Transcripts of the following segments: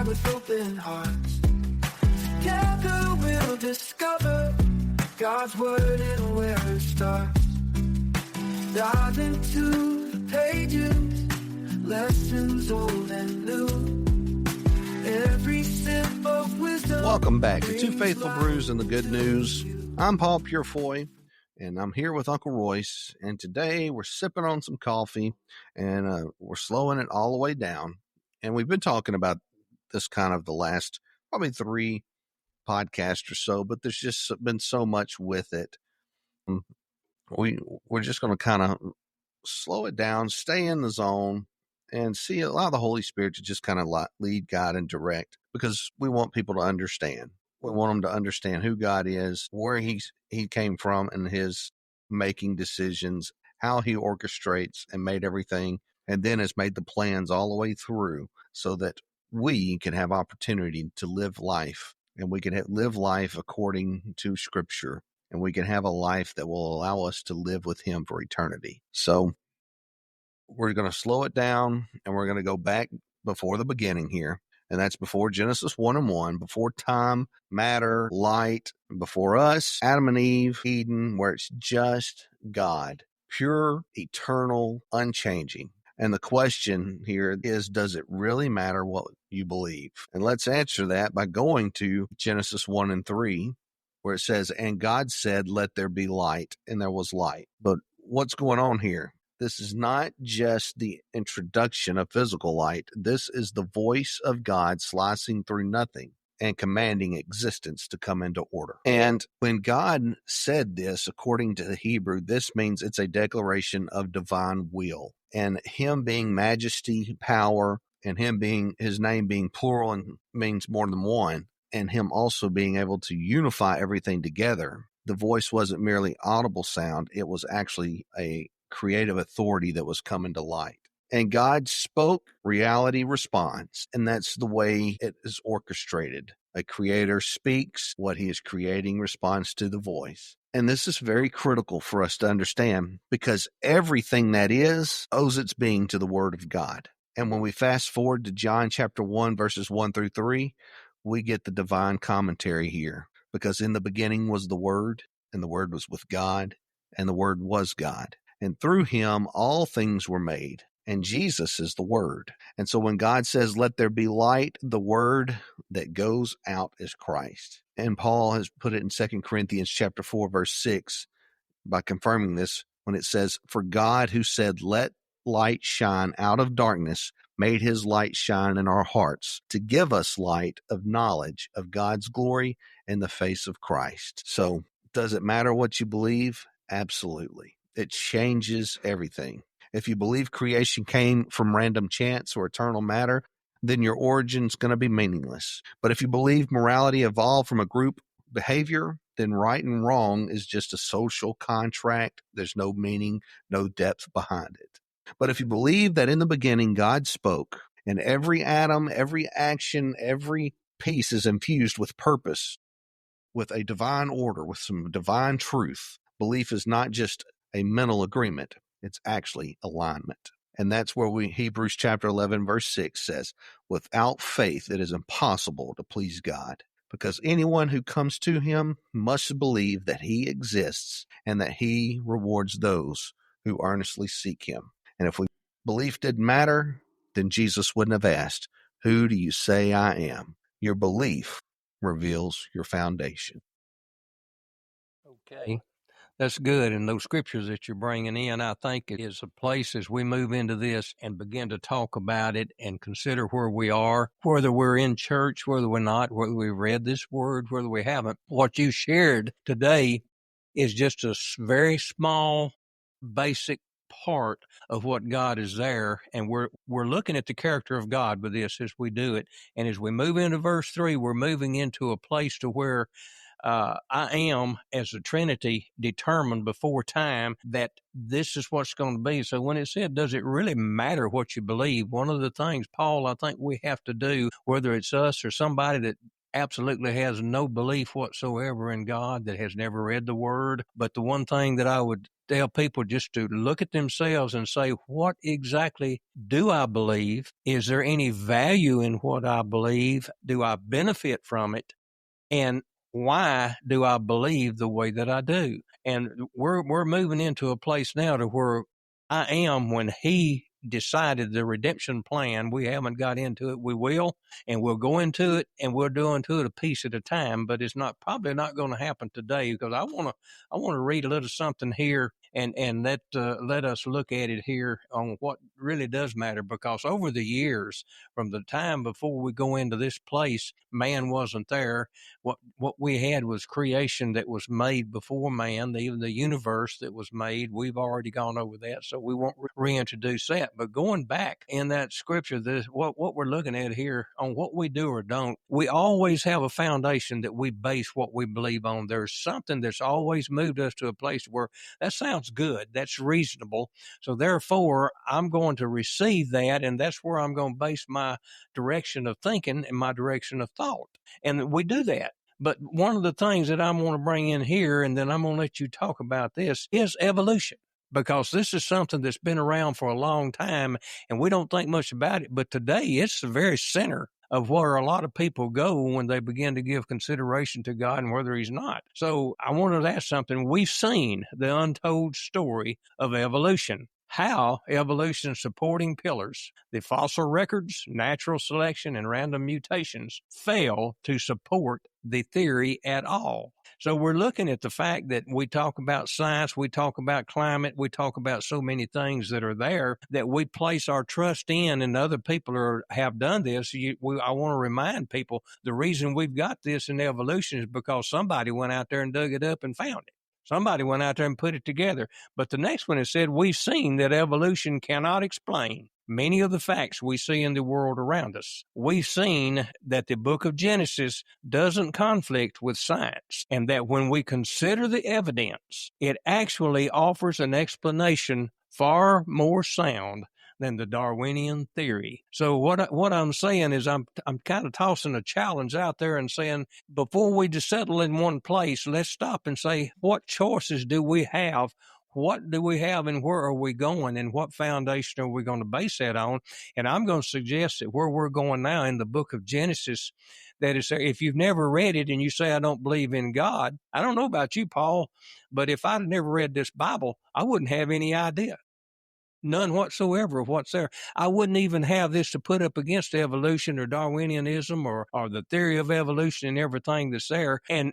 with open hearts. Together we'll discover God's word and where it starts. Dive into the pages, lessons old and new. Every sip of wisdom. Welcome back to Two Faithful Brews and the Good News. I'm Paul Purifoy, and I'm here with Uncle Royce. And today we're sipping on some coffee, and we're slowing it all the way down. And we've been talking about this kind of the last probably 3 podcasts or so, but there's just been so much with it. We're just going to kind of slow it down, stay in the zone, and allow the Holy Spirit to just kind of lead, guide, and direct, because we want people to understand. We want them to understand who God is, where he came from, and his making decisions, how he orchestrates and made everything, and then has made the plans all the way through so that we can have opportunity to live life, and we can live life according to Scripture, and we can have a life that will allow us to live with him for eternity. So we're going to slow it down, and we're going to go back before the beginning here. And that's before Genesis 1:1, before time, matter, light, before us, Adam and Eve, Eden, where it's just God, pure, eternal, unchanging. And the question here is, does it really matter what you believe? And let's answer that by going to Genesis 1:3, where it says, and God said, let there be light, and there was light. But what's going on here? This is not just the introduction of physical light. This is the voice of God slicing through nothing and commanding existence to come into order. And when God said this, according to the Hebrew, this means it's a declaration of divine will. And him being majesty, power, and his name being plural and means more than one, and him also being able to unify everything together, the voice wasn't merely audible sound. It was actually a creative authority that was coming to light. And God spoke, reality responds. And that's the way it is orchestrated. A creator speaks, what he is creating responds to the voice. And this is very critical for us to understand, because everything that is owes its being to the Word of God. And when we fast forward to John chapter 1, verses 1-3, we get the divine commentary here. Because in the beginning was the Word, and the Word was with God, and the Word was God. And through him, all things were made. And Jesus is the Word. And so when God says, let there be light, the word that goes out is Christ. And Paul has put it in 2 Corinthians chapter 4, verse 6, by confirming this, when it says, for God who said, let light shine out of darkness, made his light shine in our hearts to give us light of knowledge of God's glory in the face of Christ. So does it matter what you believe? Absolutely. It changes everything. If you believe creation came from random chance or eternal matter, then your origin's going to be meaningless. But if you believe morality evolved from a group behavior, then right and wrong is just a social contract. There's no meaning, no depth behind it. But if you believe that in the beginning God spoke, and every atom, every action, every piece is infused with purpose, with a divine order, with some divine truth, belief is not just a mental agreement. It's actually alignment. And that's where Hebrews chapter 11, verse 6 says, without faith, it is impossible to please God, because anyone who comes to him must believe that he exists and that he rewards those who earnestly seek him. And if belief didn't matter, then Jesus wouldn't have asked, who do you say I am? Your belief reveals your foundation. Okay. That's good. And those scriptures that you're bringing in, I think it is a place as we move into this and begin to talk about it and consider where we are, whether we're in church, whether we're not, whether we've read this word, whether we haven't. What you shared today is just a very small, basic part of what God is there. And we're looking at the character of God with this as we do it. And as we move into verse 3, we're moving into a place to where I am, as a Trinity, determined before time that this is what's going to be. So when it said, does it really matter what you believe? One of the things, Paul, I think we have to do, whether it's us or somebody that absolutely has no belief whatsoever in God, that has never read the Word. But the one thing that I would tell people just to look at themselves and say, what exactly do I believe? Is there any value in what I believe? Do I benefit from it? And why do I believe the way that I do? And we're moving into a place now to where I am when he decided the redemption plan. We haven't got into it. We will, and we'll go into it, and we'll do into it a piece at a time. But it's probably not going to happen today, because I want to read a little something here, and let us look at it here on what really does matter. Because over the years, from the time before we go into this place, man wasn't there. What we had was creation that was made before man, even the universe that was made. We've already gone over that, so we won't reintroduce that. But going back in that scripture, what we're looking at here on what we do or don't, we always have a foundation that we base what we believe on. There's something that's always moved us to a place where that sounds good, that's reasonable. So therefore, I'm going to receive that, and that's where I'm going to base my direction of thinking and my direction of thought. And we do that. But one of the things that I want to bring in here, and then I'm going to let you talk about this, is evolution. Because this is something that's been around for a long time, and we don't think much about it. But today, it's the very center of where a lot of people go when they begin to give consideration to God and whether he's not. So I wanted to ask something. We've seen the untold story of evolution. How evolution's supporting pillars, the fossil records, natural selection, and random mutations, fail to support the theory at all. So we're looking at the fact that we talk about science, we talk about climate, we talk about so many things that are there that we place our trust in, and other people have done this. I want to remind people the reason we've got this in evolution is because somebody went out there and dug it up and found it. Somebody went out there and put it together. But the next one is said, we've seen that evolution cannot explain many of the facts we see in the world around us. We've seen that the book of Genesis doesn't conflict with science, and that when we consider the evidence, it actually offers an explanation far more sound than the Darwinian theory. So what I'm saying is I'm kind of tossing a challenge out there and saying, before we just settle in one place, let's stop and say, what choices do we have? What do we have, and where are we going, and what foundation are we going to base that on? And I'm going to suggest that where we're going now in the book of Genesis, that is, if you've never read it and you say, I don't believe in God, I don't know about you, Paul, but if I'd never read this Bible, I wouldn't have any idea. None whatsoever of what's there. I wouldn't even have this to put up against evolution or Darwinianism or the theory of evolution and everything that's there and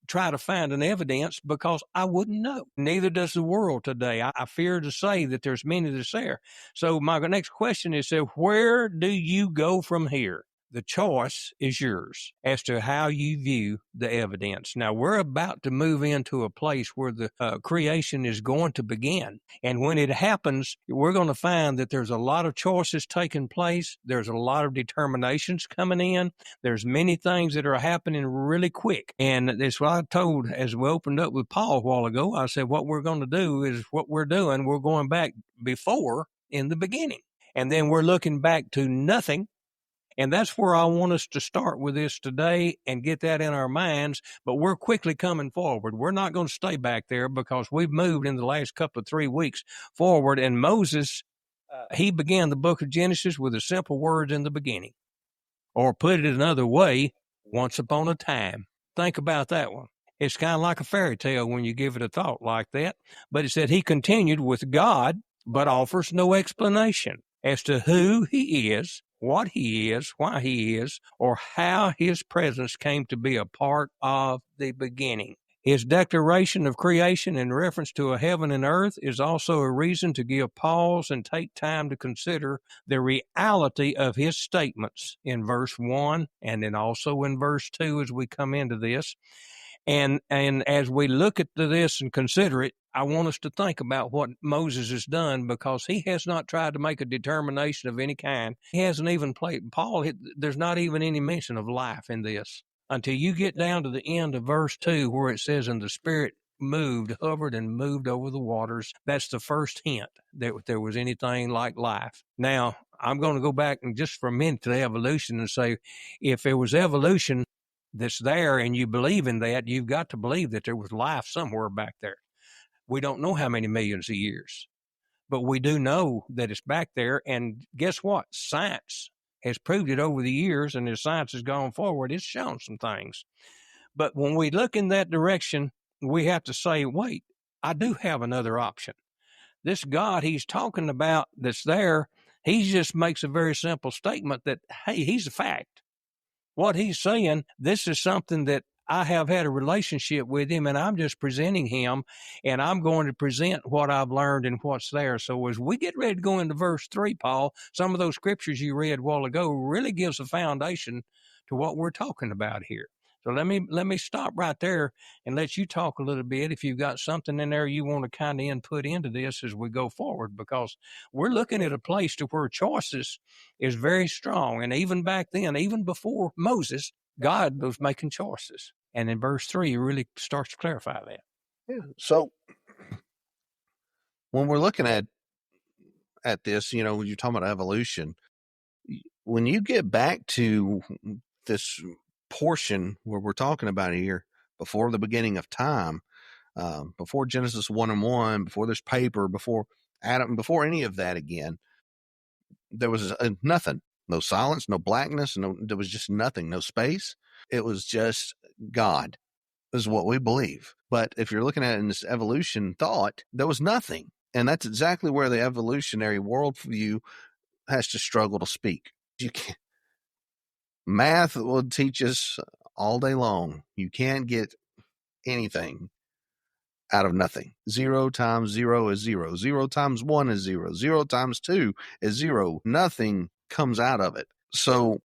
try to find an evidence, because I wouldn't know. Neither does the world today. I fear to say that there's many that's there. So my next question is, where do you go from here? The choice is yours as to how you view the evidence. Now, we're about to move into a place where the creation is going to begin. And when it happens, we're going to find that there's a lot of choices taking place. There's a lot of determinations coming in. There's many things that are happening really quick. And that's what I told as we opened up with Paul a while ago. I said, what we're going to do is what we're doing. We're going back before in the beginning. And then we're looking back to nothing. And that's where I want us to start with this today and get that in our minds. But we're quickly coming forward. We're not going to stay back there, because we've moved in the last couple of 3 weeks forward. And Moses, he began the book of Genesis with the simple words, in the beginning. Or put it another way, once upon a time. Think about that one. It's kind of like a fairy tale when you give it a thought like that. But it said he continued with God, but offers no explanation as to who he is, what he is, why he is, or how his presence came to be a part of the beginning. His declaration of creation in reference to a heaven and earth is also a reason to give pause and take time to consider the reality of his statements in verse 1 and then also in verse 2 as we come into this. And as we look at this and consider it, I want us to think about what Moses has done, because he has not tried to make a determination of any kind. He hasn't even played Paul. There's not even any mention of life in this until you get down to the end of verse 2, where it says, and the Spirit hovered and moved over the waters. That's the first hint that there was anything like life. Now, I'm going to go back and just for a minute to evolution and say, if there was evolution, that's there and you believe in that, you've got to believe that there was life somewhere back there. We don't know how many millions of years, but we do know that it's back there. And guess what? Science has proved it over the years, and as science has gone forward, it's shown some things. But when we look in that direction, we have to say, wait, I do have another option. This God he's talking about that's there, he just makes a very simple statement that, hey, he's a fact. What he's saying, this is something that I have had a relationship with him, and I'm just presenting him, and I'm going to present what I've learned and what's there. So as we get ready to go into verse 3, Paul, some of those scriptures you read a while ago really gives a foundation to what we're talking about here. So let me stop right there and let you talk a little bit if you've got something in there you want to kind of input into this as we go forward, because we're looking at a place to where choices is very strong. And even back then, even before Moses, God was making choices. And in verse 3, it really starts to clarify that. Yeah. So when we're looking at this, you know, when you're talking about evolution, when you get back to this portion where we're talking about here, before the beginning of time, before Genesis 1:1, before there's paper, before Adam, before any of that again, there was nothing, no silence, no blackness, there was just nothing, no space. It was just God, is what we believe. But if you're looking at it in this evolution thought, there was nothing. And that's exactly where the evolutionary worldview has to struggle to speak. You can't, math will teach us all day long. You can't get anything out of nothing. 0 times 0 is 0. 0 times 1 is 0. 0 times 2 is 0. Nothing comes out of it. So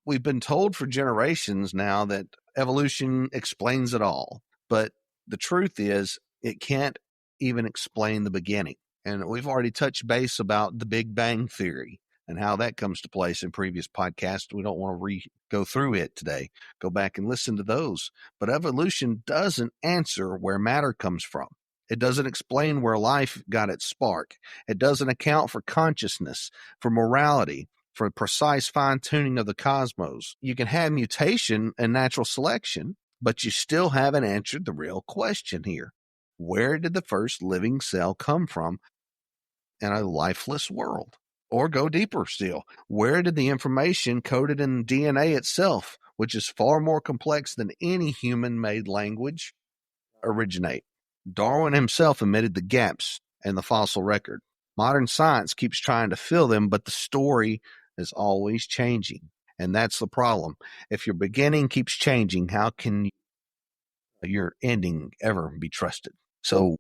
we've been told for generations now that evolution explains it all. But the truth is, it can't even explain the beginning. And we've already touched base about the Big Bang Theory and how that comes to place in previous podcasts. We don't want to go through it today. Go back and listen to those. But evolution doesn't answer where matter comes from. It doesn't explain where life got its spark. It doesn't account for consciousness, for morality, for precise fine-tuning of the cosmos. You can have mutation and natural selection, but you still haven't answered the real question here. Where did the first living cell come from in a lifeless world? Or go deeper still, where did the information coded in DNA itself, which is far more complex than any human-made language, originate? Darwin himself admitted the gaps in the fossil record. Modern science keeps trying to fill them, but the story is always changing. And that's the problem. If your beginning keeps changing, how can your ending ever be trusted? So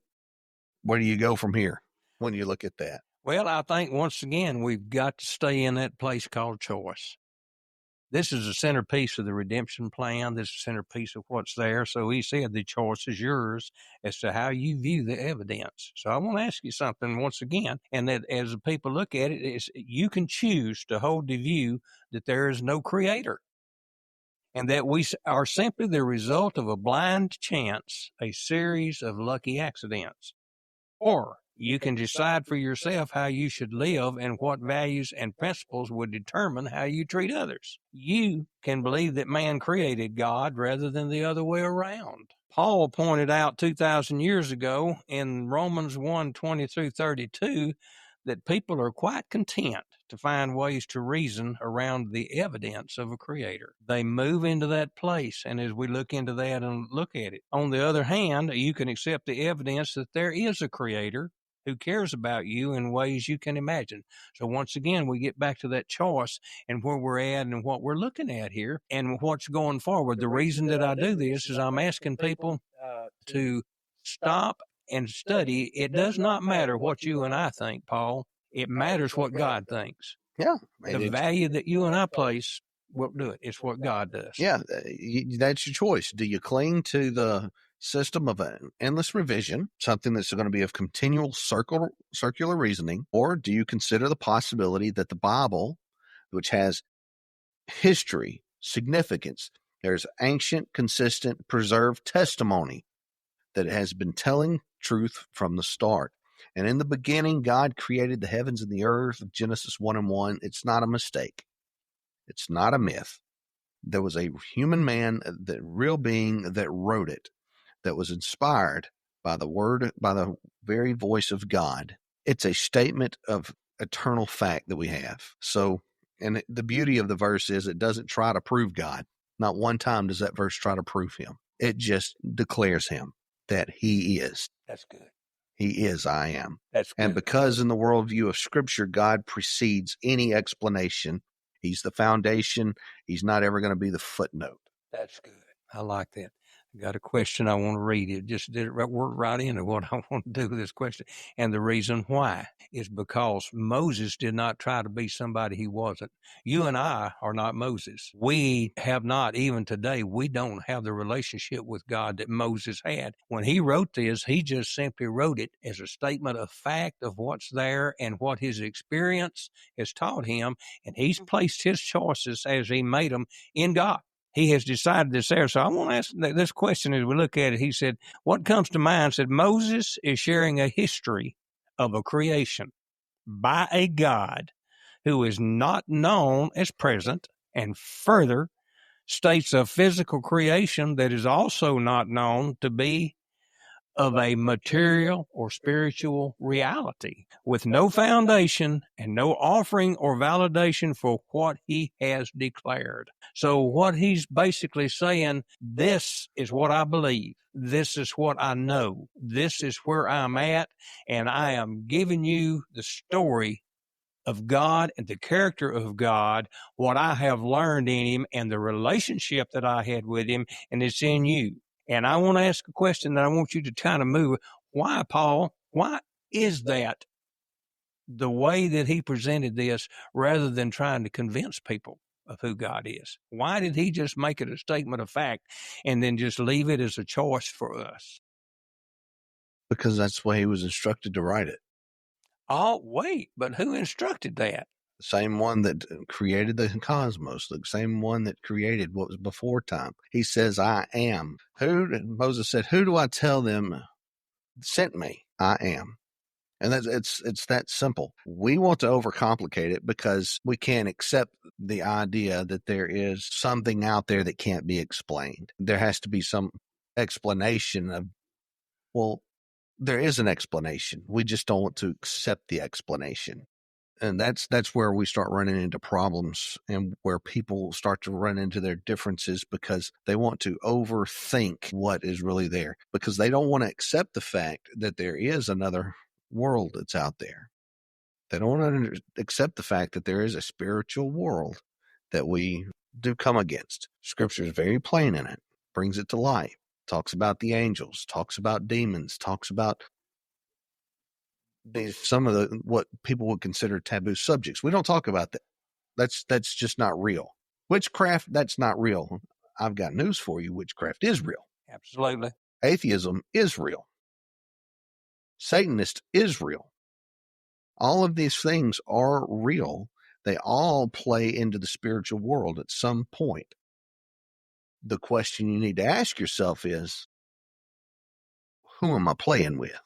where do you go from here when you look at that? Well, I think once again, we've got to stay in that place called choice. This is the centerpiece of the redemption plan. This is the centerpiece of what's there. So he said the choice is yours as to how you view the evidence. So I want to ask you something once again, and that as the people look at it, is you can choose to hold the view that there is no creator and that we are simply the result of a blind chance, a series of lucky accidents. Or you can decide for yourself how you should live and what values and principles would determine how you treat others. You can believe that man created God rather than the other way around. Paul pointed out 2,000 years ago in Romans 1:20-32 that people are quite content to find ways to reason around the evidence of a creator. They move into that place, and as we look into that and look at it. On the other hand, you can accept the evidence that there is a creator who cares about you in ways you can imagine. So once again, we get back to that choice and where we're at and what we're looking at here and what's going forward. The reason that I do this is I'm asking people to stop and study. It does not matter what you and I think, Paul. It matters what God thinks. Yeah. The value that you and I place will do it. It's what God does. Yeah, that's your choice. Do you cling to the system of an endless revision, something that's going to be of continual circular reasoning, or do you consider the possibility that the Bible, which has history, significance, there's ancient, consistent, preserved testimony that it has been telling truth from the start? And in the beginning, God created the heavens and the earth, Genesis 1:1. It's not a mistake. It's not a myth. There was a human man, the real being that wrote it, that was inspired by the word, by the very voice of God. It's a statement of eternal fact that we have. So, and the beauty of the verse is it doesn't try to prove God. Not one time does that verse try to prove him. It just declares him that he is. That's good. He is, I am. That's good. And because in the worldview of Scripture, God precedes any explanation, he's the foundation. He's not ever going to be the footnote. That's good. I like that. I got a question I want to read. It just did it work right into what I want to do with this question. And the reason why is because Moses did not try to be somebody he wasn't. You and I are not Moses. We have not, even today, we don't have the relationship with God that Moses had. When he wrote this, he just simply wrote it as a statement of fact of what's there and what his experience has taught him. And he's placed his choices as he made them in God. He has decided this there. So I want to ask this question as we look at it. He said, what comes to mind said Moses is sharing a history of a creation by a God who is not known as present, and further states a physical creation that is also not known to be of a material or spiritual reality, with no foundation and no offering or validation for what he has declared. So what he's basically saying, this is what I believe. This is what I know. This is where I'm at, and I am giving you the story of God and the character of God, what I have learned in him and the relationship that I had with him, and it's in you. And I want to ask a question that I want you to kind of move. Why, Paul? Why is that the way that he presented this rather than trying to convince people of who God is? Why did he just make it a statement of fact and then just leave it as a choice for us? Because that's the way he was instructed to write it. Oh, wait, but who instructed that? The same one that created the cosmos, the same one that created what was before time. He says, I am. Moses said, who do I tell them sent me? I am. And it's that simple. We want to overcomplicate it because we can't accept the idea that there is something out there that can't be explained. There has to be some explanation of, well, there is an explanation. We just don't want to accept the explanation. And that's where we start running into problems and where people start to run into their differences because they want to overthink what is really there because they don't want to accept the fact that there is another world that's out there. They don't want to accept the fact that there is a spiritual world that we do come against. Scripture is very plain in it, brings it to light, talks about the angels, talks about demons, talks about some of the what people would consider taboo subjects. We don't talk about that. That's just not real. Witchcraft, that's not real. I've got news for you. Witchcraft is real. Absolutely. Atheism is real. Satanist is real. All of these things are real. They all play into the spiritual world at some point. The question you need to ask yourself is, who am I playing with?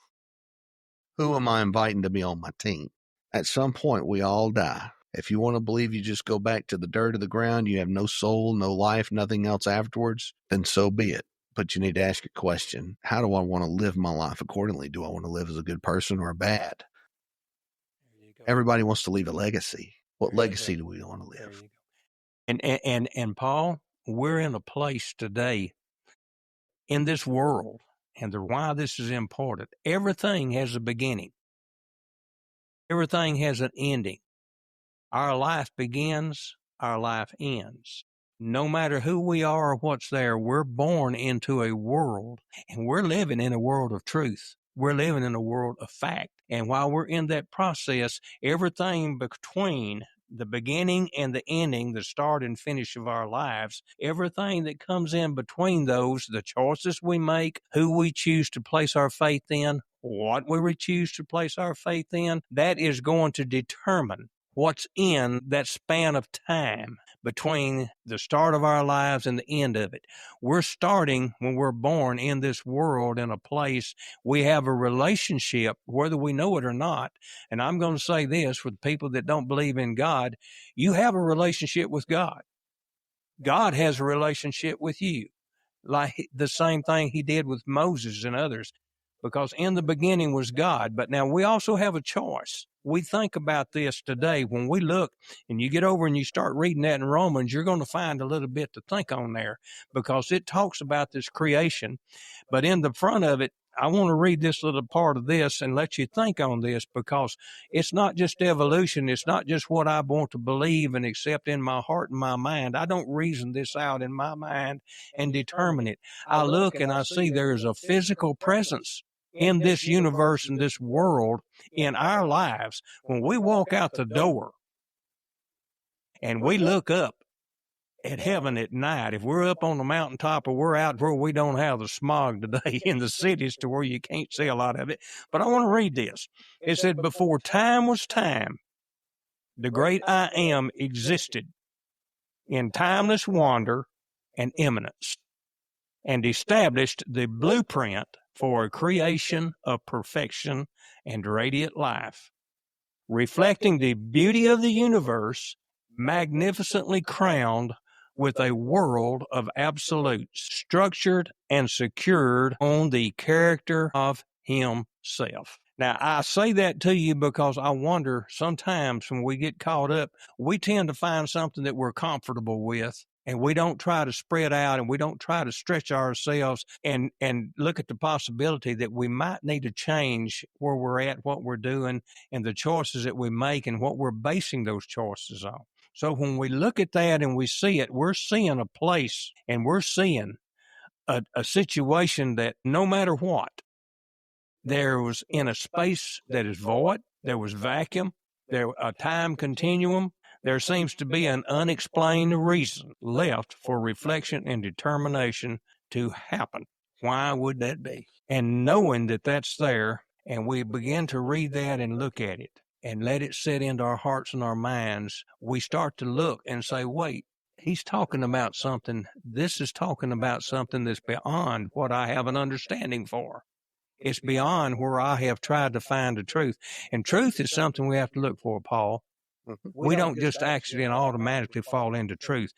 Who am I inviting to be on my team? At some point, we all die. If you want to believe you just go back to the dirt of the ground, you have no soul, no life, nothing else afterwards, then so be it. But you need to ask a question. How do I want to live my life accordingly? Do I want to live as a good person or a bad? Everybody wants to leave a legacy. What legacy do we want to live? And Paul, we're in a place today in this world, and why this is important. Everything has a beginning. Everything has an ending. Our life begins, our life ends. No matter who we are or what's there, we're born into a world, and we're living in a world of truth. We're living in a world of fact. And while we're in that process, everything between the beginning and the ending, the start and finish of our lives, everything that comes in between those, the choices we make, who we choose to place our faith in, what we choose to place our faith in, that is going to determine what's in that span of time between the start of our lives and the end of it. We're starting when we're born in this world in a place we have a relationship, whether we know it or not. And I'm going to say this for the people that don't believe in God, you have a relationship with God. God has a relationship with you, like the same thing he did with Moses and others, because in the beginning was God. But now we also have a choice. We think about this today. When we look and you get over and you start reading that in Romans, you're going to find a little bit to think on there, because it talks about this creation. But in the front of it, I want to read this little part of this and let you think on this, because it's not just evolution. It's not just what I want to believe and accept in my heart and my mind. I don't reason this out in my mind and determine it. I look and I see there is a physical presence in this universe, in this world, in our lives. When we walk out the door and we look up at heaven at night, if we're up on the mountaintop or we're out where we don't have the smog today in the cities to where you can't see a lot of it. But I want to read this. It said, before time was time, the great I Am existed in timeless wonder and immanence, and established the blueprint for a creation of perfection and radiant life, reflecting the beauty of the universe, magnificently crowned with a world of absolutes, structured and secured on the character of himself. Now, I say that to you because I wonder sometimes when we get caught up, we tend to find something that we're comfortable with, and we don't try to spread out, and we don't try to stretch ourselves and look at the possibility that we might need to change where we're at, what we're doing, and the choices that we make and what we're basing those choices on. So when we look at that and we see it, we're seeing a place, and we're seeing a situation that no matter what, there was in a space that is void, there was vacuum, there a time continuum, there seems to be an unexplained reason left for reflection and determination to happen. Why would that be? And knowing that that's there, and we begin to read that and look at it and let it sit into our hearts and our minds, we start to look and say, wait, he's talking about something. This is talking about something that's beyond what I have an understanding for. It's beyond where I have tried to find the truth. And truth is something we have to look for, Paul. We don't just accidentally automatically fall into truth.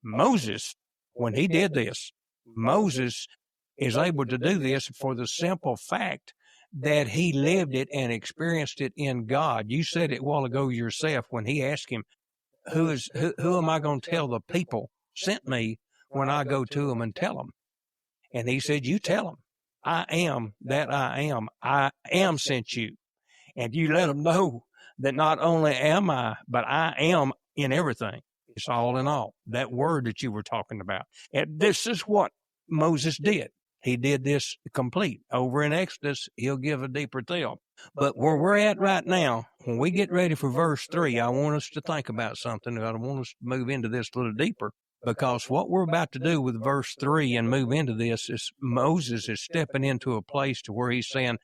Moses, when he did this, Moses is able to do this for the simple fact that he lived it and experienced it in God. You said it a while ago yourself when he asked him, who am I going to tell the people sent me when I go to them and tell them? And he said, you tell them. I am that I am. I am sent you. And you let them know that not only am I, but I am in everything. It's all in all. That word that you were talking about. And this is what Moses did. He did this complete. Over in Exodus, he'll give a deeper tale. But where we're at right now, when we get ready for verse 3, I want us to think about something. I want us to move into this a little deeper, because what we're about to do with verse 3 and move into this is Moses is stepping into a place to where he's saying,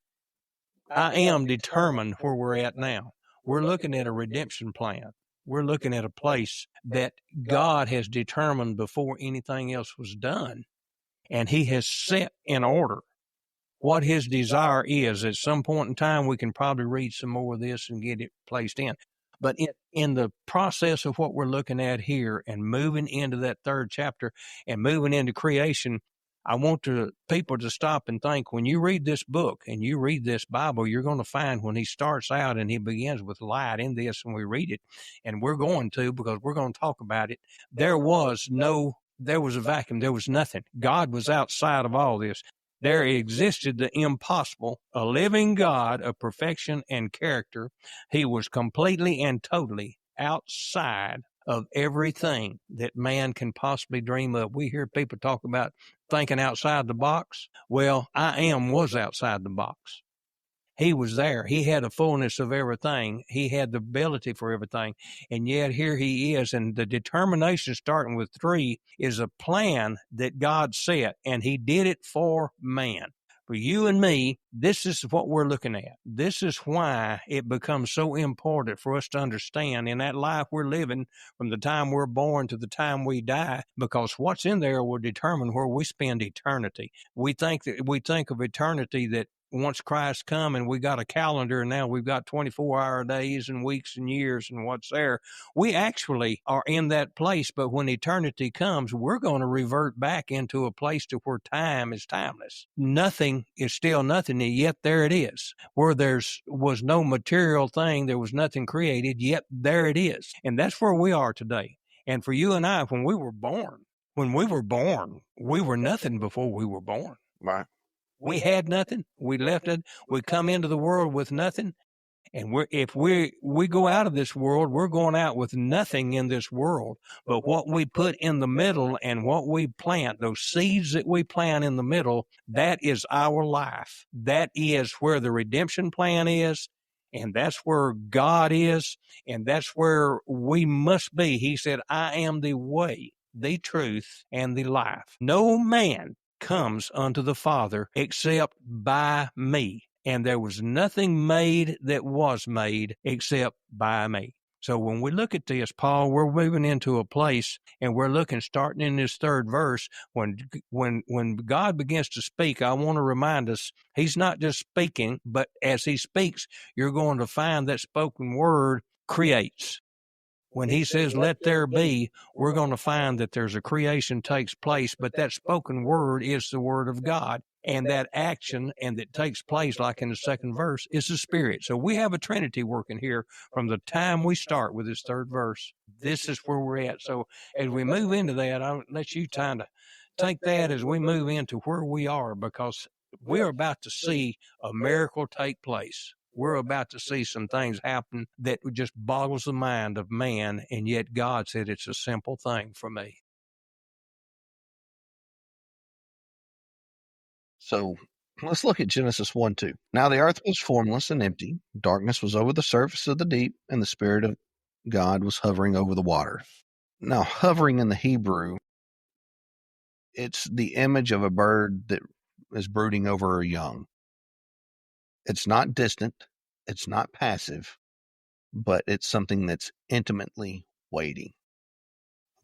I am determined where we're at now. We're looking at a redemption plan. We're looking at a place that God has determined before anything else was done. And he has set in order what his desire is. At some point in time, we can probably read some more of this and get it placed in. But in the process of what we're looking at here and moving into that third chapter and moving into creation, I want people to stop and think, when you read this book and you read this Bible, you're going to find when he starts out and he begins with light in this, and we read it, and we're going to, because we're going to talk about it, there was a vacuum. There was nothing. God was outside of all this. There existed the impossible, a living God of perfection and character. He was completely and totally outside of everything that man can possibly dream of. We hear people talk about thinking outside the box. Well, I Am was outside the box. He was there. He had a fullness of everything. He had the ability for everything. And yet here he is. And the determination starting with 3 is a plan that God set, and he did it for man. For you and me, this is what we're looking at. This is why it becomes so important for us to understand in that life we're living from the time we're born to the time we die, because what's in there will determine where we spend eternity. We think of eternity that once Christ come and we got a calendar and now we've got 24-hour days and weeks and years and what's there, we actually are in that place. But when eternity comes, we're going to revert back into a place to where time is timeless. Nothing is still nothing, and yet there it is. Where was no material thing, there was nothing created, yet there it is. And that's where we are today. And for you and I, when we were born, we were nothing before we were born. Right. We had nothing. We left it. We come into the world with nothing. And if we go out of this world, we're going out with nothing in this world. But what we put in the middle and what we plant, those seeds that we plant in the middle, that is our life. That is where the redemption plan is. And that's where God is. And that's where we must be. He said, I am the way, the truth, and the life. No man comes unto the Father except by me. And there was nothing made that was made except by me. So when we look at this, Paul, we're moving into a place, and we're looking, starting in this third verse, when God begins to speak, I want to remind us, he's not just speaking, but as he speaks, you're going to find that spoken word creates. When he says, let there be, we're going to find that there's a creation takes place, but that spoken word is the word of God. And that action and that takes place, like in the second verse, is the Spirit. So we have a Trinity working here from the time we start with this third verse. This is where we're at. So as we move into that, I'll let you kind of take that as we move into where we are, because we're about to see a miracle take place. We're about to see some things happen that just boggles the mind of man, and yet God said it's a simple thing for me. So let's look at Genesis 1:2. Now the earth was formless and empty. Darkness was over the surface of the deep, and the Spirit of God was hovering over the water. Now, hovering in the Hebrew, it's the image of a bird that is brooding over her young. It's not distant. It's not passive, but it's something that's intimately waiting.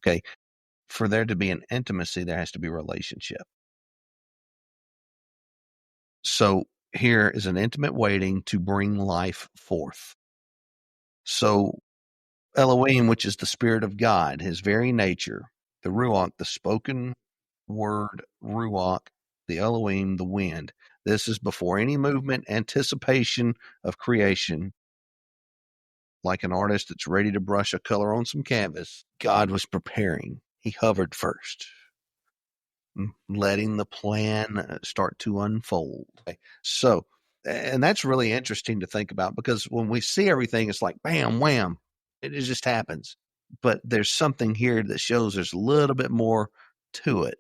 Okay. For there to be an intimacy, there has to be relationship. So here is an intimate waiting to bring life forth. So Elohim, which is the Spirit of God, his very nature, the Ruach, the spoken word, Ruach, the Elohim, the wind. This is before any movement, anticipation of creation. Like an artist that's ready to brush a color on some canvas, God was preparing. He hovered first, letting the plan start to unfold. Okay. So, and that's really interesting to think about, because when we see everything, it's like bam, wham, it just happens. But there's something here that shows there's a little bit more to it.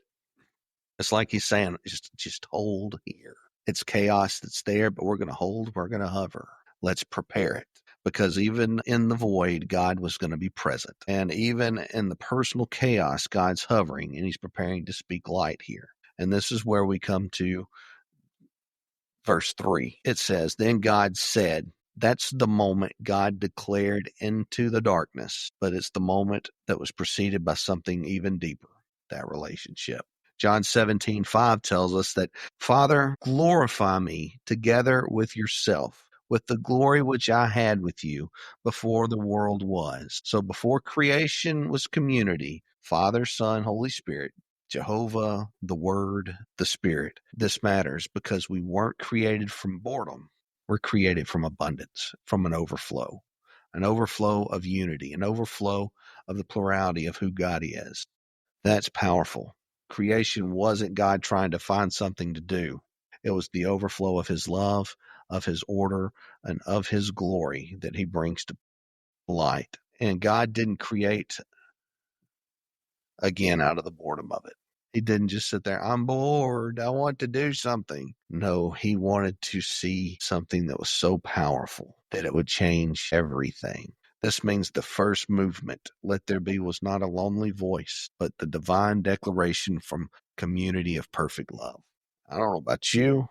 It's like he's saying, just hold here. It's chaos that's there, but we're going to hold, we're going to hover. Let's prepare it. Because even in the void, God was going to be present. And even in the personal chaos, God's hovering, and he's preparing to speak light here. And this is where we come to verse 3. It says, then God said, that's the moment God declared into the darkness, but it's the moment that was preceded by something even deeper, that relationship. John 17:5 tells us that, Father, glorify me together with yourself, with the glory which I had with you before the world was. So before creation was community, Father, Son, Holy Spirit, Jehovah, the Word, the Spirit. This matters because we weren't created from boredom. We're created from abundance, from an overflow of unity, an overflow of the plurality of who God is. That's powerful. Creation wasn't God trying to find something to do. It was the overflow of his love, of his order, and of his glory that he brings to light. And God didn't create again out of the boredom of it. He didn't just sit there, I'm bored, I want to do something. No, he wanted to see something that was so powerful that it would change everything. This means the first movement, let there be, was not a lonely voice, but the divine declaration from community of perfect love. I don't know about you,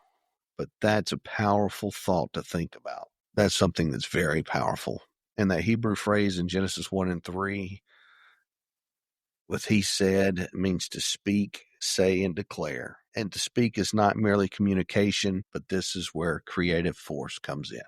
but that's a powerful thought to think about. That's something that's very powerful. And that Hebrew phrase in Genesis 1 and 3, with he said, means to speak, say, and declare. And to speak is not merely communication, but this is where creative force comes in.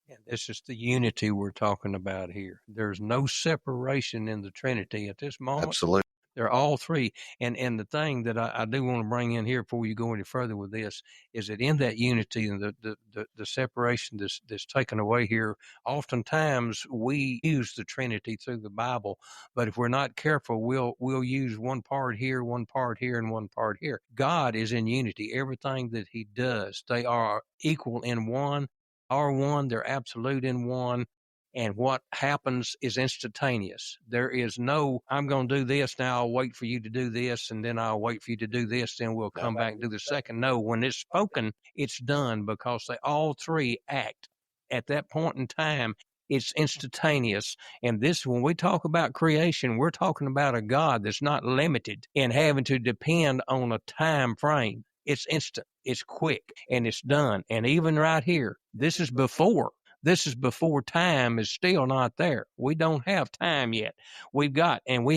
And this is the unity we're talking about here. There's no separation in the Trinity at this moment. Absolutely. They're all three. And the thing that I do want to bring in here before you go any further with this is that in that unity and the separation that's taken away here, oftentimes we use the Trinity through the Bible, but if we're not careful, we'll use one part here, and one part here. God is in unity. Everything that he does, they are equal in one, are one, they're absolute in one. And what happens is instantaneous. There is no, I'm going to do this, now I'll wait for you to do this, and then I'll wait for you to do this, then we'll come back and do the second. No, when it's spoken, it's done, because they all three act. At that point in time, it's instantaneous. And this, when we talk about creation, we're talking about a God that's not limited in having to depend on a time frame. It's instant, it's quick, and it's done. And even right here, this is before time is still not there. We don't have time yet. We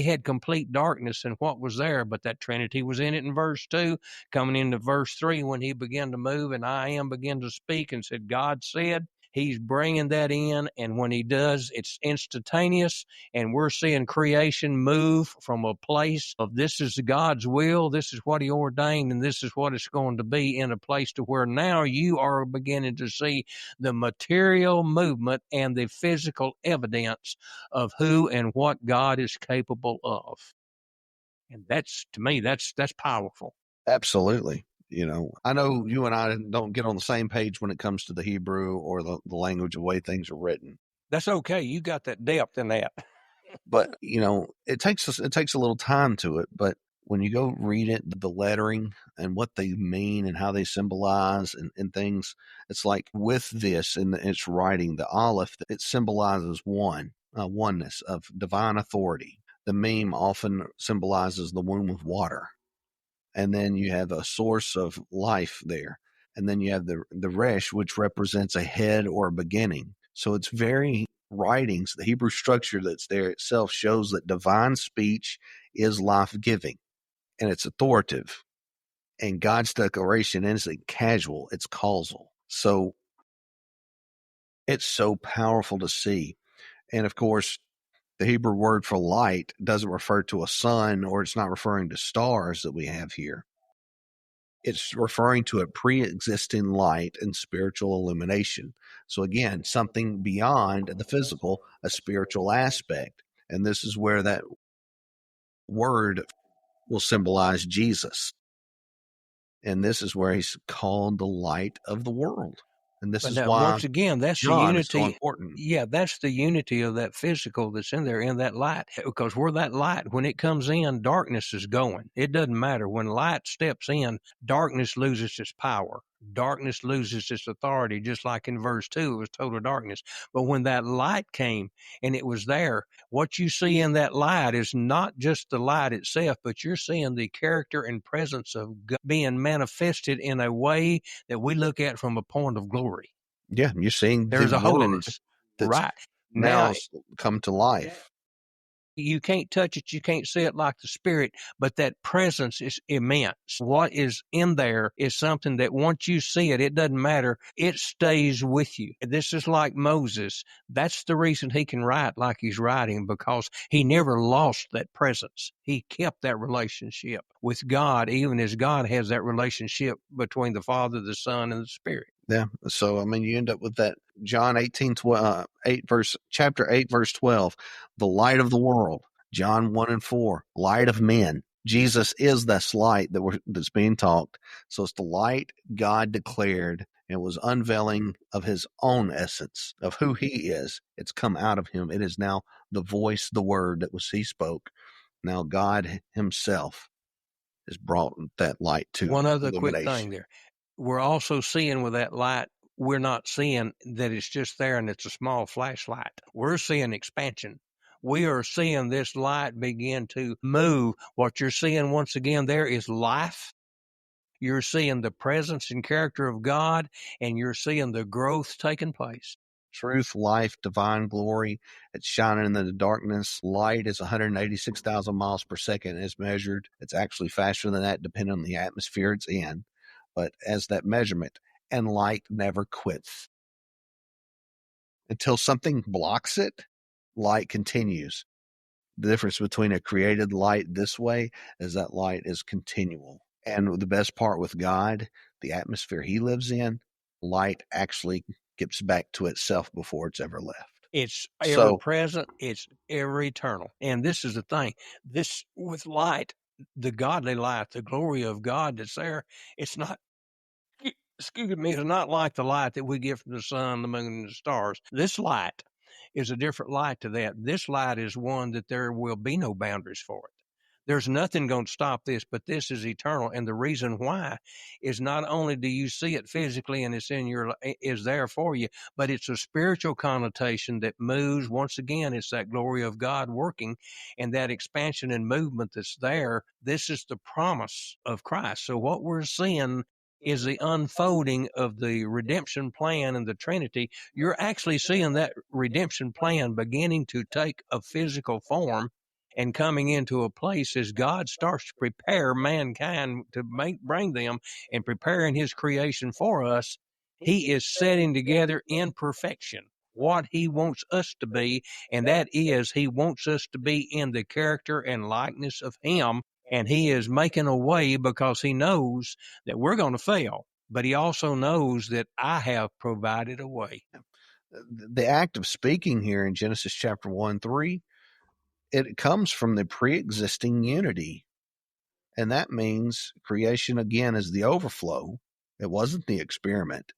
had complete darkness in what was there, but that Trinity was in it in verse 2. Coming into verse 3, when he began to move and I am began to speak and said, God said, he's bringing that in. And when he does, it's instantaneous. And we're seeing creation move from a place of this is God's will, this is what he ordained, and this is what it's going to be, in a place to where now you are beginning to see the material movement and the physical evidence of who and what God is capable of. And that's, to me, that's powerful. Absolutely. I know you and I don't get on the same page when it comes to the Hebrew or the language, the way things are written. That's okay. You got that depth in that. But, it takes a little time to it. But when you go read it, the lettering and what they mean and how they symbolize and things, it's like with this in its writing, the Aleph, it symbolizes oneness of divine authority. The Meme often symbolizes the womb of water. And then you have a source of life there. And then you have the Resh, which represents a head or a beginning. So it's very writings. The Hebrew structure that's there itself shows that divine speech is life-giving and it's authoritative. And God's declaration isn't casual, it's causal. So it's so powerful to see. And of course, the Hebrew word for light doesn't refer to a sun, or it's not referring to stars that we have here. It's referring to a pre-existing light and spiritual illumination. So again, something beyond the physical, a spiritual aspect. And this is where that word will symbolize Jesus. And this is where he's called the light of the world. And this is why, once again, that's John the unity. is so important. Yeah, that's the unity of that physical that's in there, in that light. Because where that light, when it comes in, darkness is going. It doesn't matter. When light steps in, darkness loses its power. Darkness loses its authority, just like in verse 2, it was total darkness. But when that light came and it was there, what you see in that light is not just the light itself, but you're seeing the character and presence of God being manifested in a way that we look at from a point of glory. Yeah, you're seeing there's a holiness, that's right? now come to life. You can't touch it, you can't see it like the Spirit, but that presence is immense. What is in there is something that once you see it, it doesn't matter. It stays with you. This is like Moses. That's the reason he can write like he's writing, because he never lost that presence. He kept that relationship with God, even as God has that relationship between the Father, the Son, and the Spirit. Yeah. So, you end up with that John chapter 8, verse 12, the light of the world. John 1 and 4, light of men. Jesus is this light that's being talked. So it's the light God declared. It was unveiling of his own essence, of who he is. It's come out of him. It is now the voice, the word that he spoke. Now God himself has brought that light to one other quick thing there. We're also seeing with that light, we're not seeing that it's just there and it's a small flashlight. We're seeing expansion. We are seeing this light begin to move. What you're seeing once again there is life. You're seeing the presence and character of God, and you're seeing the growth taking place. truth, life, divine glory. It's shining in the darkness. Light is 186,000 miles per second as measured. It's actually faster than that, depending on the atmosphere it's in. But as that measurement, and light never quits. Until something blocks it, light continues. The difference between a created light this way is that light is continual. And the best part with God, the atmosphere he lives in, light actually gets back to itself before it's ever left. It's ever present. It's ever eternal. And this is the thing. This with light, the godly light, the glory of God that's there, it's not, excuse me, it's not like the light that we get from the sun, the moon, and the stars. This light is a different light to that. This light is one that there will be no boundaries for it. There's nothing going to stop this, but this is eternal. And the reason why is not only do you see it physically and it's in your, is there for you, but it's a spiritual connotation that moves. Once again, it's that glory of God working and that expansion and movement that's there. This is the promise of Christ. So what we're seeing is the unfolding of the redemption plan and the Trinity. You're actually seeing that redemption plan beginning to take a physical form and coming into a place as God starts to prepare mankind to bring them and preparing his creation for us. He is setting together in perfection what he wants us to be, and that is he wants us to be in the character and likeness of him. And he is making a way because he knows that we're going to fail, but he also knows that I have provided a way. The act of speaking here in Genesis chapter 1-3, it comes from the pre-existing unity. And that means creation, again, is the overflow. It wasn't the experiment.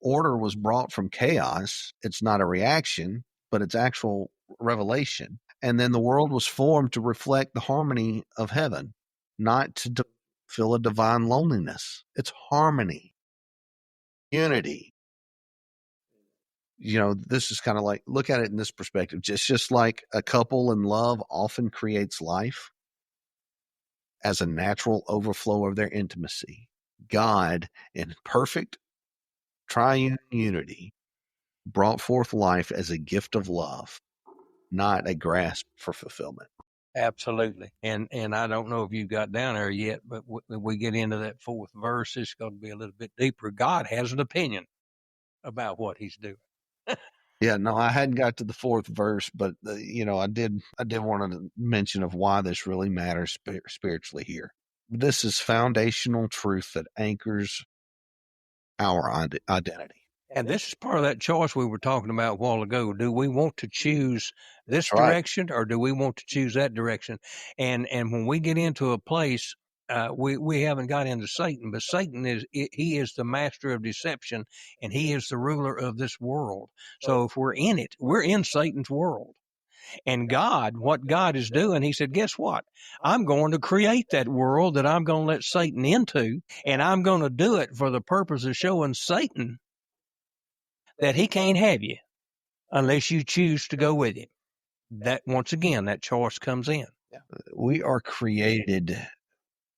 Order was brought from chaos. It's not a reaction, but it's actual revelation. And then the world was formed to reflect the harmony of heaven, not to feel a divine loneliness. It's harmony, unity. You know, this is kind of like, look at it in this perspective. Just like a couple in love often creates life as a natural overflow of their intimacy. God, in perfect triune unity, brought forth life as a gift of love, not a grasp for fulfillment. Absolutely. And I don't know if you got down there yet, but when we get into that fourth verse, it's going to be a little bit deeper. God has an opinion about what he's doing. Yeah, no, I hadn't got to the fourth verse, but you know, I did want to mention of why this really matters spiritually here. This is foundational truth that anchors our identity. And this is part of that choice we were talking about a while ago. Do we want to choose this That's right. direction or do we want to choose that direction? And when we get into a place, we haven't got into Satan, but Satan he is the master of deception and he is the ruler of this world. So if we're in it, we're in Satan's world. And God, what God is doing, he said, guess what? I'm going to create that world that I'm going to let Satan into, and I'm going to do it for the purpose of showing Satan that he can't have you unless you choose to go with him. That, once again, that choice comes in. We are created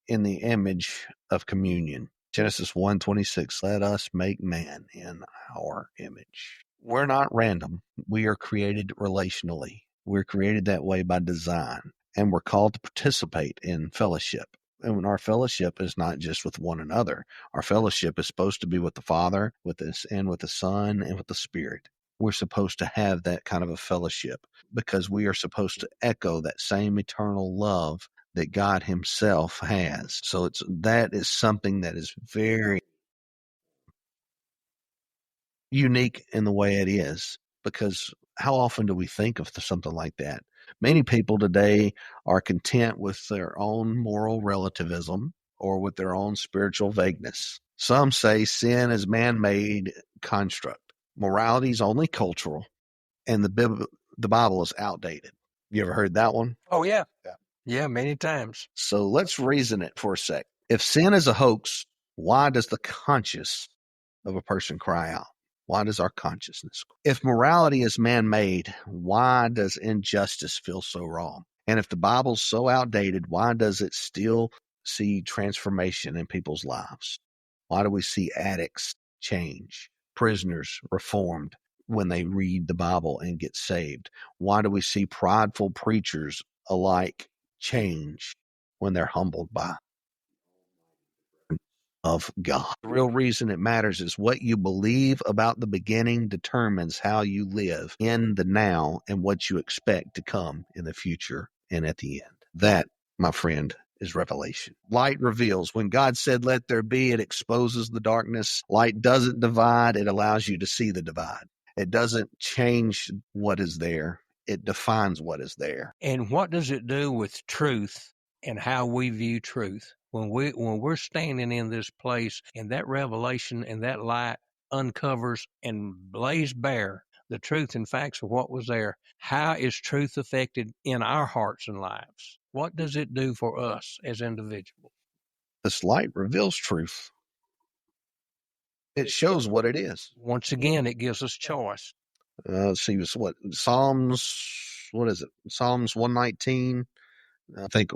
in the image of communion. Genesis 1:26, let us make man in our image. We're not random. We are created relationally. We're created that way by design, and we're called to participate in fellowship. And when our fellowship is not just with one another, our fellowship is supposed to be with the Father, with us, and with the Son, and with the Spirit. We're supposed to have that kind of a fellowship because we are supposed to echo that same eternal love that God himself has. So that is something that is very unique in the way it is, because how often do we think of something like that? Many people today are content with their own moral relativism or with their own spiritual vagueness. Some say sin is man-made construct. Morality is only cultural, and the Bible is outdated. You ever heard that one? Oh, yeah. Yeah, many times. So let's reason it for a sec. If sin is a hoax, why does the conscience of a person cry out? Why does our consciousness? If morality is man-made, why does injustice feel so wrong? And if the Bible's so outdated, why does it still see transformation in people's lives? Why do we see addicts change, prisoners reformed, when they read the Bible and get saved? Why do we see prideful preachers alike change when they're humbled by of God? The real reason it matters is what you believe about the beginning determines how you live in the now and what you expect to come in the future and at the end. That, my friend, is revelation. Light reveals. When God said, "Let there be," it exposes the darkness. Light doesn't divide. It allows you to see the divide. It doesn't change what is there. It defines what is there. And what does it do with truth and how we view truth? When we're standing in this place and that revelation and that light uncovers and lays bare the truth and facts of what was there, how is truth affected in our hearts and lives? What does it do for us as individuals? This light reveals truth. It shows what it is. Once again, it gives us choice. Let's see, what what is it? Psalms 119. I think,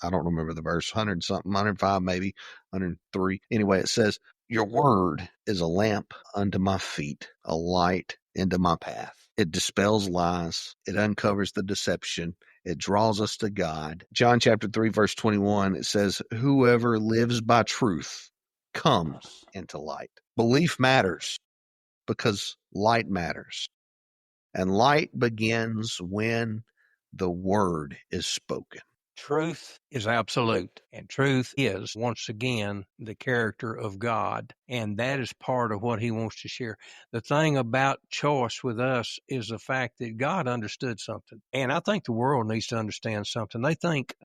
I don't remember the verse, 100 something, 105 maybe, 103. Anyway, it says, "Your word is a lamp unto my feet, a light into my path." It dispels lies. It uncovers the deception. It draws us to God. John chapter 3, verse 21, it says, "Whoever lives by truth comes into light." Belief matters because light matters. And light begins when the word is spoken. Truth is absolute, and truth is, once again, the character of God, and that is part of what he wants to share. The thing about choice with us is the fact that God understood something, and I think the world needs to understand something. I think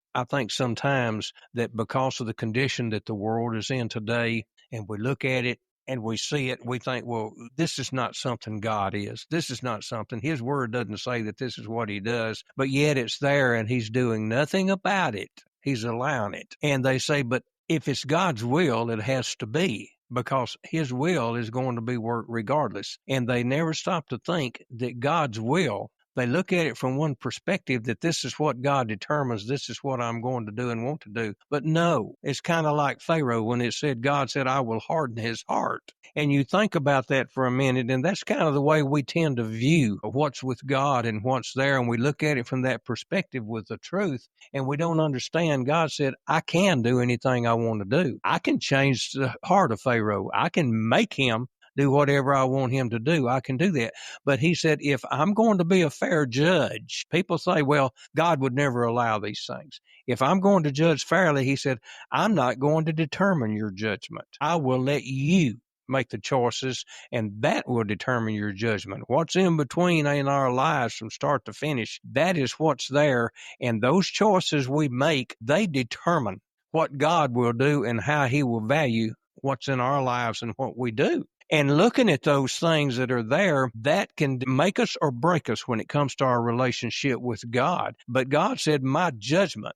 sometimes that because of the condition that the world is in today, and we look at it, and we see it, we think, well, this is not something God is. This is not something. His word doesn't say that this is what he does, but yet it's there and he's doing nothing about it. He's allowing it. And they say, but if it's God's will, it has to be, because his will is going to be worked regardless. And they never stop to think that God's will, they look at it from one perspective, that this is what God determines, this is what I'm going to do and want to do. But no, it's kind of like Pharaoh when it said, God said, "I will harden his heart." And you think about that for a minute, and that's kind of the way we tend to view what's with God and what's there. And we look at it from that perspective with the truth, and we don't understand. God said, "I can do anything I want to do. I can change the heart of Pharaoh. I can make him do whatever I want him to do. I can do that." But he said, if I'm going to be a fair judge, people say, well, God would never allow these things. If I'm going to judge fairly, he said, I'm not going to determine your judgment. I will let you make the choices, and that will determine your judgment. What's in between in our lives from start to finish, that is what's there. And those choices we make, they determine what God will do and how he will value what's in our lives and what we do. And looking at those things that are there, that can make us or break us when it comes to our relationship with God. But God said, my judgment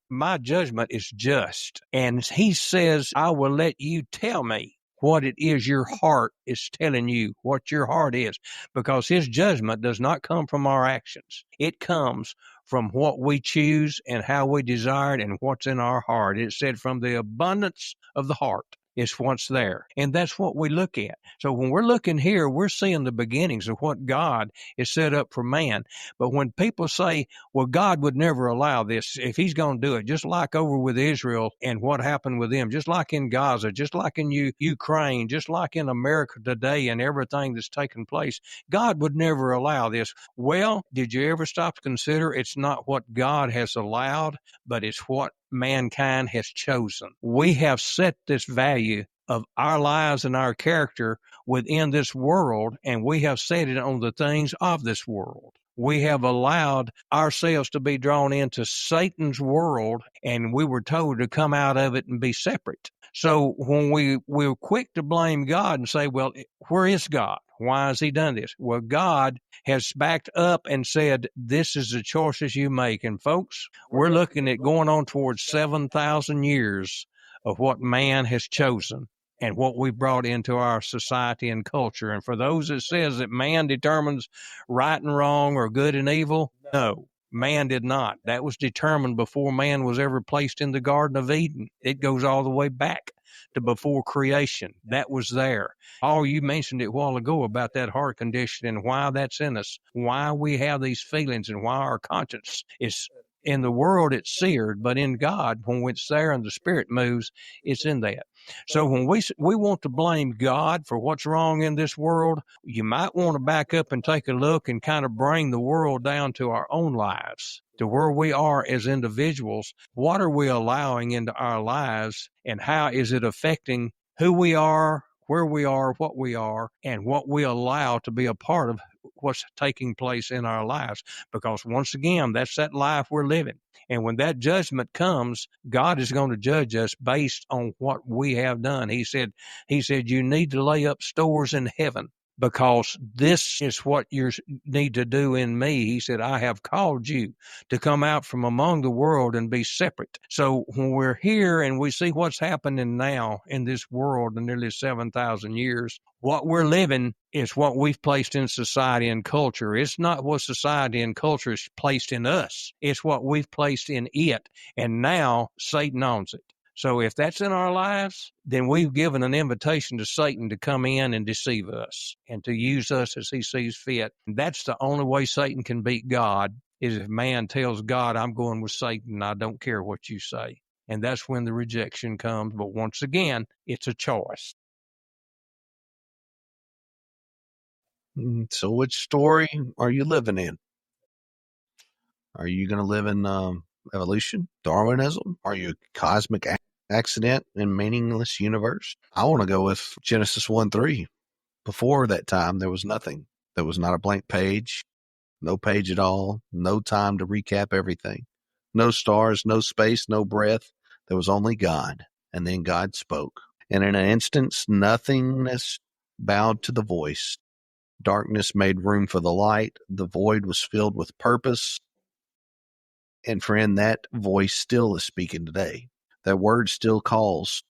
is just. And he says, I will let you tell me what it is your heart is telling you, what your heart is, because his judgment does not come from our actions. It comes from what we choose and how we desire it and what's in our heart. It said, from the abundance of the heart is what's there. And that's what we look at. So when we're looking here, we're seeing the beginnings of what God is set up for man. But when people say, well, God would never allow this if he's going to do it, just like over with Israel and what happened with them, just like in Gaza, just like in Ukraine, just like in America today and everything that's taken place, God would never allow this. Well, did you ever stop to consider it's not what God has allowed, but it's what mankind has chosen? We have set this value of our lives and our character within this world, and we have set it on the things of this world. We have allowed ourselves to be drawn into Satan's world, and we were told to come out of it and be separate. So when we're quick to blame God and say, well, where is God? Why has he done this? Well, God has backed up and said, this is the choices you make. And folks, we're looking at going on towards 7,000 years of what man has chosen and what we brought into our society and culture. And for those that says that man determines right and wrong or good and evil, no. Man did not. That was determined before man was ever placed in the Garden of Eden. It goes all the way back to before creation. That was there. Oh, you mentioned it a while ago about that heart condition and why that's in us, why we have these feelings and why our conscience is in the world. It's seared, but in God, when it's there and the Spirit moves, it's in that. So when we want to blame God for what's wrong in this world, you might want to back up and take a look and kind of bring the world down to our own lives, to where we are as individuals. What are we allowing into our lives, and how is it affecting who we are, where we are, and what we allow to be a part of what's taking place in our lives? Because once again, that's that life we're living. And when that judgment comes, God is going to judge us based on what we have done. He said, you need to lay up stores in heaven, because this is what you need to do in me. He said, I have called you to come out from among the world and be separate. So when we're here and we see what's happening now in this world in nearly 7,000 years, what we're living is what we've placed in society and culture. It's not what society and culture is placed in us. It's what we've placed in it. And now Satan owns it. So if that's in our lives, then we've given an invitation to Satan to come in and deceive us and to use us as he sees fit. And that's the only way Satan can beat God, is if man tells God, I'm going with Satan, I don't care what you say. And that's when the rejection comes. But once again, it's a choice. So which story are you living in? Are you going to live in evolution, Darwinism? Are you a cosmic accident in meaningless universe? I want to go with Genesis 1:3. Before that time, there was nothing. There was not a blank page, no page at all, no time to recap everything. No stars, no space, no breath. There was only God. And then God spoke. And in an instant, nothingness bowed to the voice. Darkness made room for the light. The void was filled with purpose. And friend, that voice still is speaking today. That word still calls.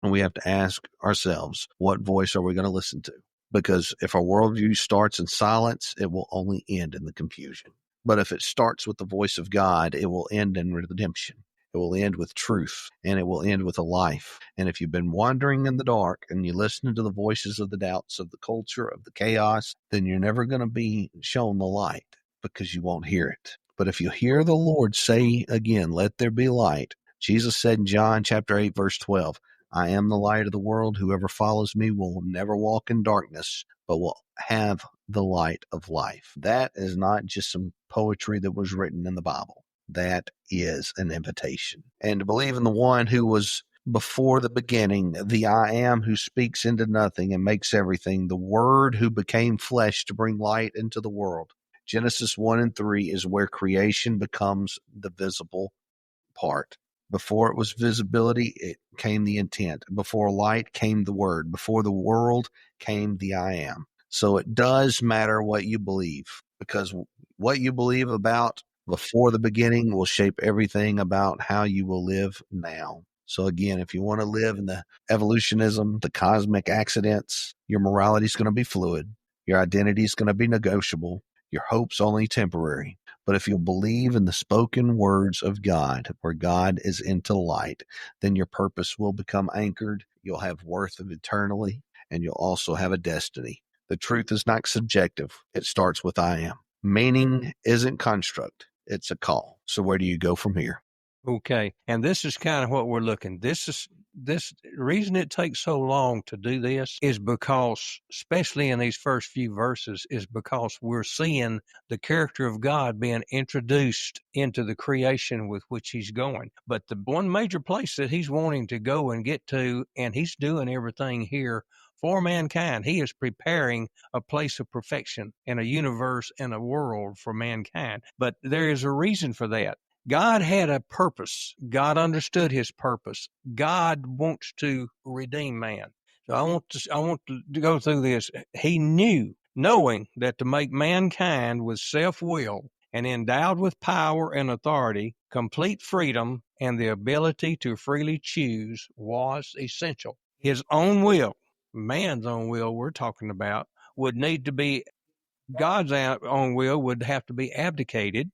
And we have to ask ourselves, what voice are we going to listen to? Because if our worldview starts in silence, it will only end in the confusion. But if it starts with the voice of God, it will end in redemption. It will end with truth, and it will end with a life. And if you've been wandering in the dark and you listen to the voices of the doubts, of the culture, of the chaos, then you're never going to be shown the light, because you won't hear it. But if you hear the Lord say again, let there be light. Jesus said in John chapter 8, verse 12, I am the light of the world. Whoever follows me will never walk in darkness, but will have the light of life. That is not just some poetry that was written in the Bible. That is an invitation. And to believe in the one who was before the beginning, the I am, who speaks into nothing and makes everything, the Word who became flesh to bring light into the world. Genesis 1:3 is where creation becomes the visible part. Before it was visibility, it came the intent. Before light came the Word. Before the world came the I am. So it does matter what you believe, because what you believe about before the beginning will shape everything about how you will live now. So again, if you want to live in the evolutionism, the cosmic accidents, your morality is going to be fluid. Your identity is going to be negotiable. Your hope's only temporary. But if you'll believe in the spoken words of God, where God is into light, then your purpose will become anchored. You'll have worth of eternally, and you'll also have a destiny. The truth is not subjective. It starts with I am. Meaning isn't construct. It's a call. So where do you go from here? Okay. And this is kind of what we're looking. This reason it takes so long to do this is because, especially in these first few verses, is because we're seeing the character of God being introduced into the creation with which he's going. But the one major place that he's wanting to go and get to, and he's doing everything here for mankind. He is preparing a place of perfection in a universe and a world for mankind. But there is a reason for that. God had a purpose. God understood his purpose. God wants to redeem man. So I want to go through this. He knew, knowing that to make mankind with self-will and endowed with power and authority, complete freedom, and the ability to freely choose was essential. His own will, man's own will we're talking about, would need to be, God's own will would have to be abdicated,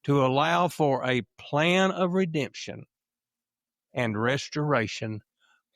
to allow for a plan of redemption and restoration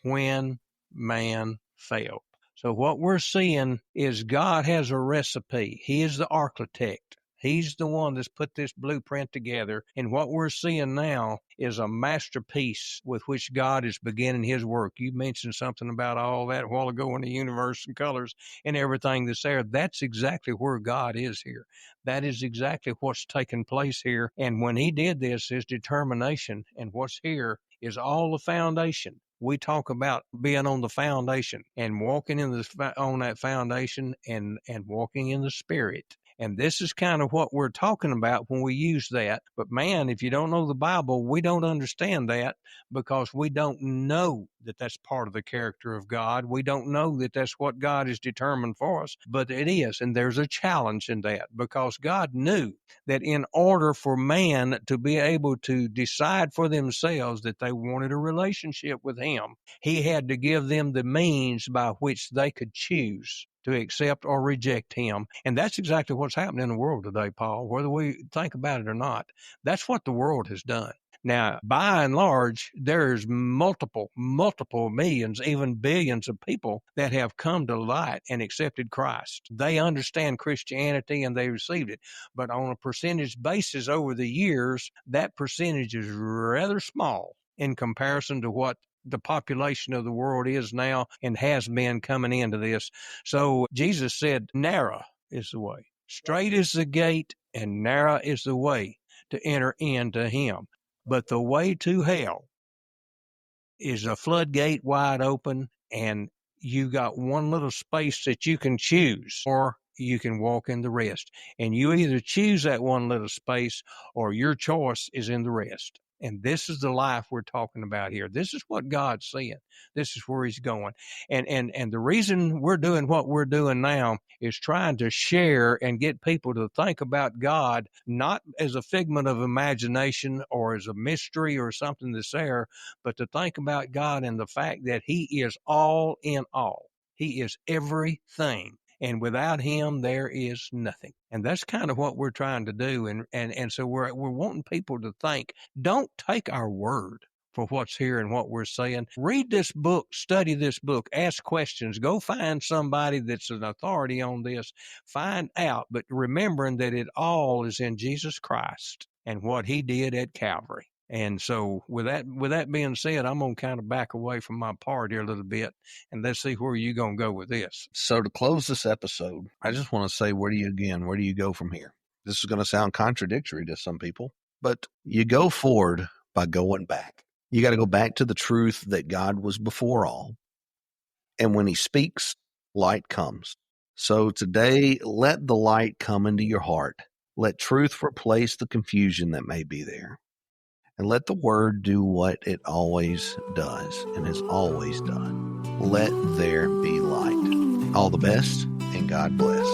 when man failed. So what we're seeing is God has a recipe. He is the architect. He's the one that's put this blueprint together. And what we're seeing now is a masterpiece with which God is beginning his work. You mentioned something about all that a while ago in the universe and colors and everything that's there. That's exactly where God is here. That is exactly what's taking place here. And when he did this, his determination and what's here is all the foundation. We talk about being on the foundation and walking on that foundation and walking in the Spirit. And this is kind of what we're talking about when we use that. But man, if you don't know the Bible, we don't understand that because we don't know that that's part of the character of God. We don't know that that's what God has determined for us, but it is. And there's a challenge in that because God knew that in order for man to be able to decide for themselves that they wanted a relationship with him, he had to give them the means by which they could choose to accept or reject him. And that's exactly what's happening in the world today, Paul, whether we think about it or not. That's what the world has done. Now, by and large, there's multiple millions, even billions of people that have come to light and accepted Christ. They understand Christianity and they received it. But on a percentage basis over the years, that percentage is rather small in comparison to what the population of the world is now and has been coming into this. So Jesus said, narrow is the way. Straight is the gate and narrow is the way to enter into him. But the way to hell is a floodgate wide open, and you got one little space that you can choose, or you can walk in the rest. And you either choose that one little space, or your choice is in the rest. And this is the life we're talking about here. This is what God's saying. This is where he's going. And the reason we're doing what we're doing now is trying to share and get people to think about God, not as a figment of imagination or as a mystery or something that's there, but to think about God and the fact that he is all in all. He is everything. And without him, there is nothing. And that's kind of what we're trying to do. And so we're wanting people to think, don't take our word for what's here and what we're saying. Read this book, study this book, ask questions, go find somebody that's an authority on this, find out, but remembering that it all is in Jesus Christ and what he did at Calvary. And so with that being said, I'm going to kind of back away from my part here a little bit, and let's see where you're going to go with this. So to close this episode, I just want to say, where do you go from here? This is going to sound contradictory to some people, but you go forward by going back. You got to go back to the truth that God was before all. And when he speaks, light comes. So today, let the light come into your heart. Let truth replace the confusion that may be there. And let the word do what it always does and has always done. Let there be light. All the best, and God bless.